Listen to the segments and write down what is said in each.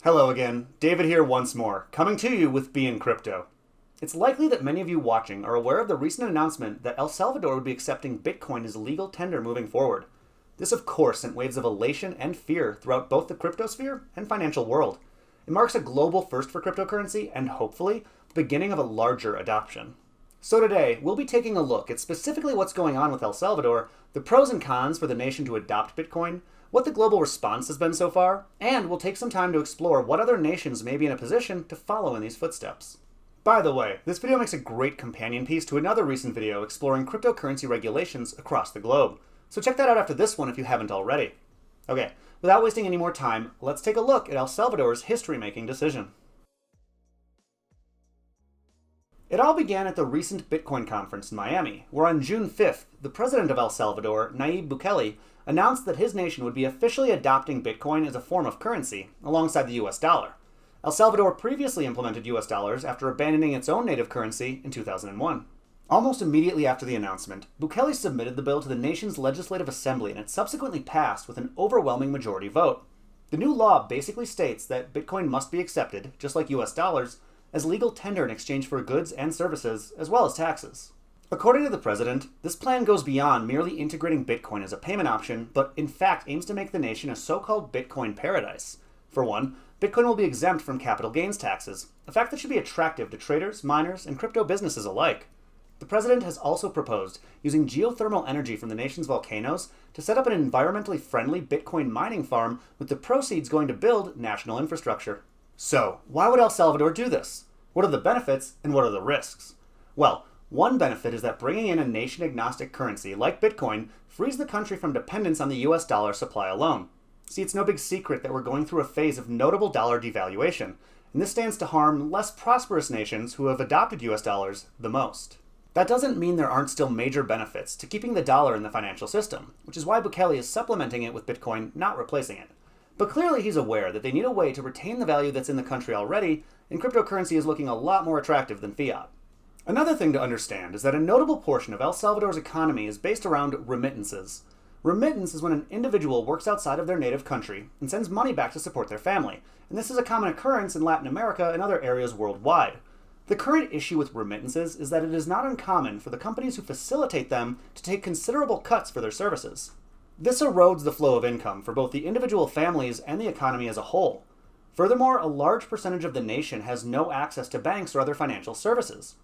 Hello again, David here once more, coming to you with BeInCrypto. It's likely that many of you watching are aware of the recent announcement that El Salvador would be accepting Bitcoin as legal tender moving forward. This of course sent waves of elation and fear throughout both the cryptosphere and financial world. It marks a global first for cryptocurrency and hopefully the beginning of a larger adoption. So today, we'll be taking a look at specifically what's going on with El Salvador, the pros and cons for the nation to adopt Bitcoin, what the global response has been so far, and we'll take some time to explore what other nations may be in a position to follow in these footsteps. By the way, this video makes a great companion piece to another recent video exploring cryptocurrency regulations across the globe, so check that out after this one if you haven't already. Okay, without wasting any more time, let's take a look at El Salvador's history-making decision. It all began at the recent Bitcoin conference in Miami, where on June 5th, the president of El Salvador, Nayib Bukele, announced that his nation would be officially adopting Bitcoin as a form of currency, alongside the US dollar. El Salvador previously implemented US dollars after abandoning its own native currency in 2001. Almost immediately after the announcement, Bukele submitted the bill to the nation's legislative assembly and it subsequently passed with an overwhelming majority vote. The new law basically states that Bitcoin must be accepted, just like US dollars, as legal tender in exchange for goods and services, as well as taxes. According to the president, this plan goes beyond merely integrating Bitcoin as a payment option, but in fact aims to make the nation a so-called Bitcoin paradise. For one, Bitcoin will be exempt from capital gains taxes, a fact that should be attractive to traders, miners, and crypto businesses alike. The president has also proposed using geothermal energy from the nation's volcanoes to set up an environmentally friendly Bitcoin mining farm with the proceeds going to build national infrastructure. So, why would El Salvador do this? What are the benefits and what are the risks? Well, one benefit is that bringing in a nation-agnostic currency like Bitcoin frees the country from dependence on the US dollar supply alone. See, it's no big secret that we're going through a phase of notable dollar devaluation, and this stands to harm less prosperous nations who have adopted US dollars the most. That doesn't mean there aren't still major benefits to keeping the dollar in the financial system, which is why Bukele is supplementing it with Bitcoin, not replacing it. But clearly he's aware that they need a way to retain the value that's in the country already, and cryptocurrency is looking a lot more attractive than fiat. Another thing to understand is that a notable portion of El Salvador's economy is based around remittances. Remittance is when an individual works outside of their native country and sends money back to support their family, and this is a common occurrence in Latin America and other areas worldwide. The current issue with remittances is that it is not uncommon for the companies who facilitate them to take considerable cuts for their services. This erodes the flow of income for both the individual families and the economy as a whole. Furthermore, a large percentage of the nation has no access to banks or other financial services.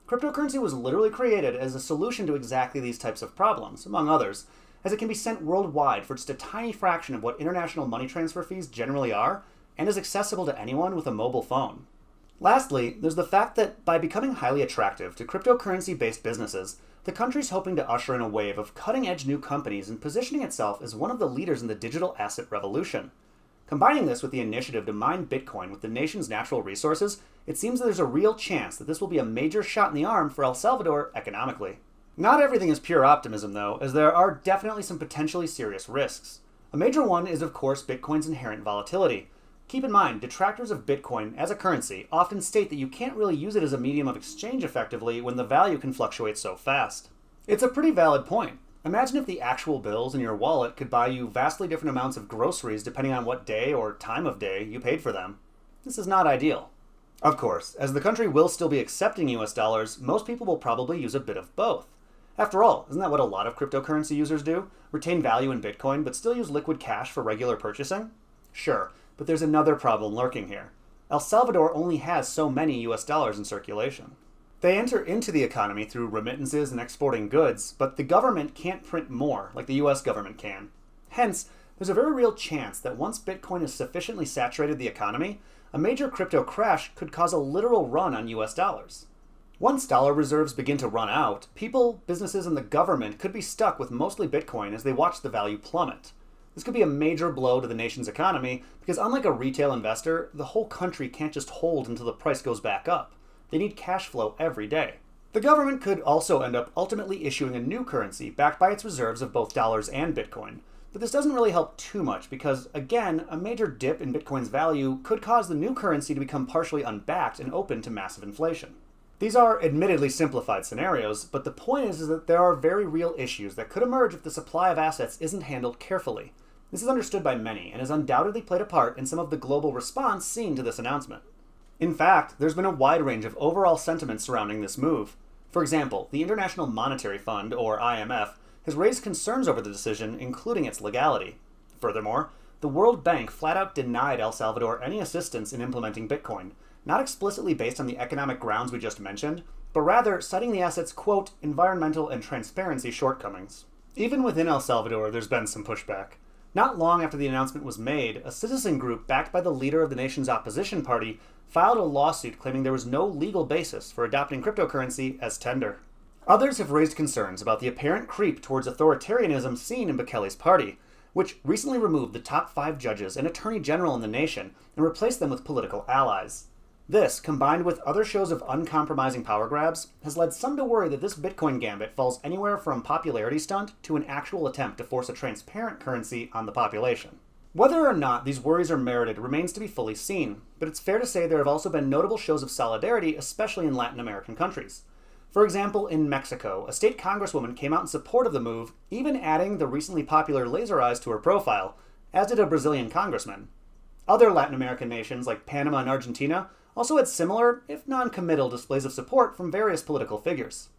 Cryptocurrency was literally created as a solution to exactly these types of problems, among others, as it can be sent worldwide for just a tiny fraction of what international money transfer fees generally are, and is accessible to anyone with a mobile phone. Lastly, there's the fact that by becoming highly attractive to cryptocurrency-based businesses, the country's hoping to usher in a wave of cutting-edge new companies and positioning itself as one of the leaders in the digital asset revolution. Combining this with the initiative to mine Bitcoin with the nation's natural resources, it seems that there's a real chance that this will be a major shot in the arm for El Salvador economically. Not everything is pure optimism though, as there are definitely some potentially serious risks. A major one is of course Bitcoin's inherent volatility. Keep in mind, detractors of Bitcoin as a currency often state that you can't really use it as a medium of exchange effectively when the value can fluctuate so fast. It's a pretty valid point. Imagine if the actual bills in your wallet could buy you vastly different amounts of groceries depending on what day or time of day you paid for them. This is not ideal. Of course, as the country will still be accepting US dollars, most people will probably use a bit of both. After all, isn't that what a lot of cryptocurrency users do? Retain value in Bitcoin but still use liquid cash for regular purchasing? Sure, but there's another problem lurking here. El Salvador only has so many US dollars in circulation. They enter into the economy through remittances and exporting goods, but the government can't print more like the US government can. Hence, there's a very real chance that once Bitcoin has sufficiently saturated the economy, a major crypto crash could cause a literal run on US dollars. Once dollar reserves begin to run out, people, businesses, and the government could be stuck with mostly Bitcoin as they watch the value plummet. This could be a major blow to the nation's economy because unlike a retail investor, the whole country can't just hold until the price goes back up. They need cash flow every day. The government could also end up ultimately issuing a new currency backed by its reserves of both dollars and Bitcoin. But this doesn't really help too much because, again, a major dip in Bitcoin's value could cause the new currency to become partially unbacked and open to massive inflation. These are admittedly simplified scenarios, but the point is that there are very real issues that could emerge if the supply of assets isn't handled carefully. This is understood by many and has undoubtedly played a part in some of the global response seen to this announcement. In fact, there's been a wide range of overall sentiment surrounding this move. For example, the International Monetary Fund, or IMF, has raised concerns over the decision, including its legality. Furthermore, the World Bank flat out denied El Salvador any assistance in implementing Bitcoin, not explicitly based on the economic grounds we just mentioned, but rather citing the asset's, quote, environmental and transparency shortcomings. Even within El Salvador, there's been some pushback. Not long after the announcement was made, a citizen group backed by the leader of the nation's opposition party filed a lawsuit claiming there was no legal basis for adopting cryptocurrency as tender. Others have raised concerns about the apparent creep towards authoritarianism seen in Bukele's party, which recently removed the top 5 judges and attorney general in the nation and replaced them with political allies. This, combined with other shows of uncompromising power grabs, has led some to worry that this Bitcoin gambit falls anywhere from popularity stunt to an actual attempt to force a transparent currency on the population. Whether or not these worries are merited remains to be fully seen, but it's fair to say there have also been notable shows of solidarity, especially in Latin American countries. For example, in Mexico, a state congresswoman came out in support of the move, even adding the recently popular laser eyes to her profile, as did a Brazilian congressman. Other Latin American nations like Panama and Argentina also had similar, if non-committal, displays of support from various political figures.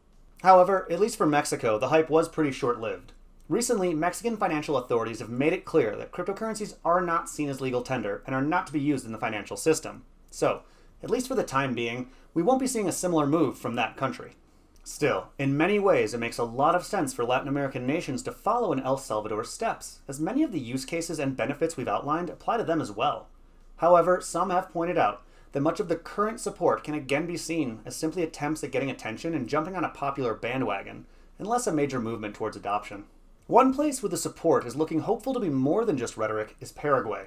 However, at least for Mexico, the hype was pretty short-lived. Recently, Mexican financial authorities have made it clear that cryptocurrencies are not seen as legal tender and are not to be used in the financial system. So, at least for the time being, we won't be seeing a similar move from that country. Still, in many ways, it makes a lot of sense for Latin American nations to follow in El Salvador's steps, as many of the use cases and benefits we've outlined apply to them as well. However, some have pointed out that much of the current support can again be seen as simply attempts at getting attention and jumping on a popular bandwagon, and less a major movement towards adoption. One place where the support is looking hopeful to be more than just rhetoric is Paraguay.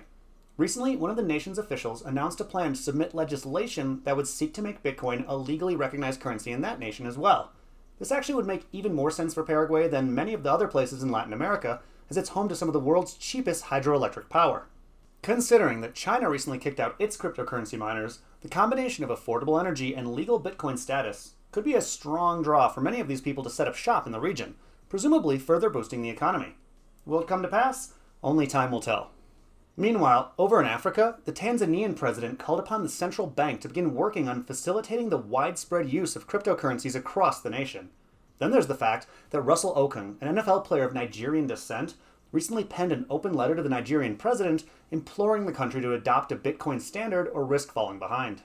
Recently, one of the nation's officials announced a plan to submit legislation that would seek to make Bitcoin a legally recognized currency in that nation as well. This actually would make even more sense for Paraguay than many of the other places in Latin America, as it's home to some of the world's cheapest hydroelectric power. Considering that China recently kicked out its cryptocurrency miners, the combination of affordable energy and legal Bitcoin status could be a strong draw for many of these people to set up shop in the region, presumably further boosting the economy. Will it come to pass? Only time will tell. Meanwhile, over in Africa, the Tanzanian president called upon the central bank to begin working on facilitating the widespread use of cryptocurrencies across the nation. Then there's the fact that Russell Okung, an NFL player of Nigerian descent, recently penned an open letter to the Nigerian president imploring the country to adopt a Bitcoin standard or risk falling behind.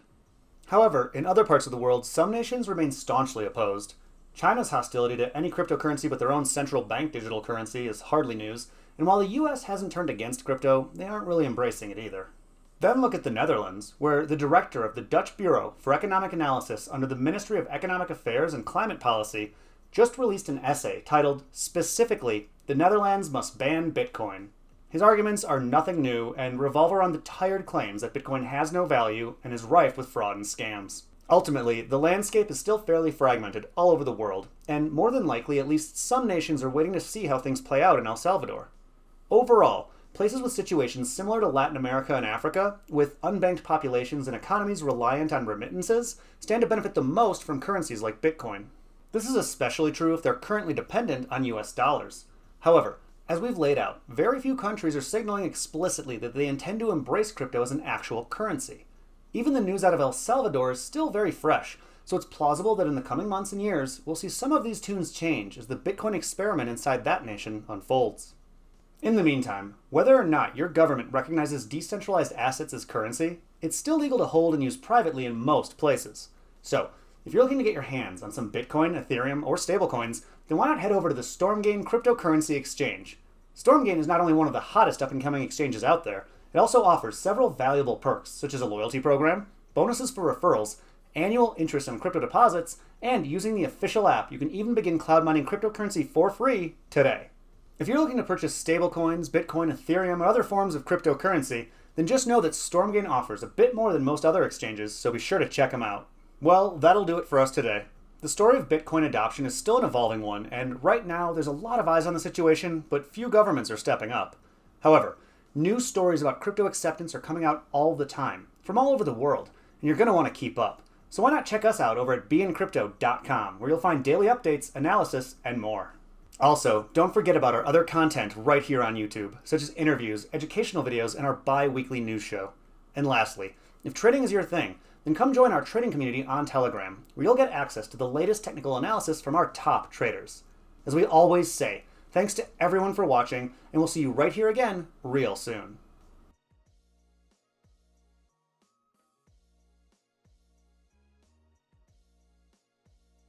However, in other parts of the world, some nations remain staunchly opposed. China's hostility to any cryptocurrency but their own central bank digital currency is hardly news, and while the US hasn't turned against crypto, they aren't really embracing it either. Then look at the Netherlands, where the director of the Dutch Bureau for Economic Analysis under the Ministry of Economic Affairs and Climate Policy just released an essay titled, specifically, "The Netherlands Must Ban Bitcoin." His arguments are nothing new and revolve around the tired claims that Bitcoin has no value and is rife with fraud and scams. Ultimately, the landscape is still fairly fragmented all over the world, and more than likely at least some nations are waiting to see how things play out in El Salvador. Overall, places with situations similar to Latin America and Africa, with unbanked populations and economies reliant on remittances, stand to benefit the most from currencies like Bitcoin. This is especially true if they're currently dependent on US dollars. However, as we've laid out, very few countries are signaling explicitly that they intend to embrace crypto as an actual currency. Even the news out of El Salvador is still very fresh, so it's plausible that in the coming months and years, we'll see some of these tunes change as the Bitcoin experiment inside that nation unfolds. In the meantime, whether or not your government recognizes decentralized assets as currency, it's still legal to hold and use privately in most places. So, if you're looking to get your hands on some Bitcoin, Ethereum, or stablecoins, then why not head over to the Stormgain Cryptocurrency Exchange? Stormgain is not only one of the hottest up-and-coming exchanges out there, it also offers several valuable perks, such as a loyalty program, bonuses for referrals, annual interest on crypto deposits, and using the official app, you can even begin cloud mining cryptocurrency for free today. If you're looking to purchase stablecoins, Bitcoin, Ethereum, or other forms of cryptocurrency, then just know that Stormgain offers a bit more than most other exchanges, so be sure to check them out. Well, that'll do it for us today. The story of Bitcoin adoption is still an evolving one, and right now there's a lot of eyes on the situation, but few governments are stepping up. However, new stories about crypto acceptance are coming out all the time, from all over the world, and you're going to want to keep up. So why not check us out over at BeInCrypto.com, where you'll find daily updates, analysis, and more. Also, don't forget about our other content right here on YouTube, such as interviews, educational videos, and our bi-weekly news show. And lastly, if trading is your thing, then come join our trading community on Telegram, where you'll get access to the latest technical analysis from our top traders. As we always say, thanks to everyone for watching, and we'll see you right here again real soon.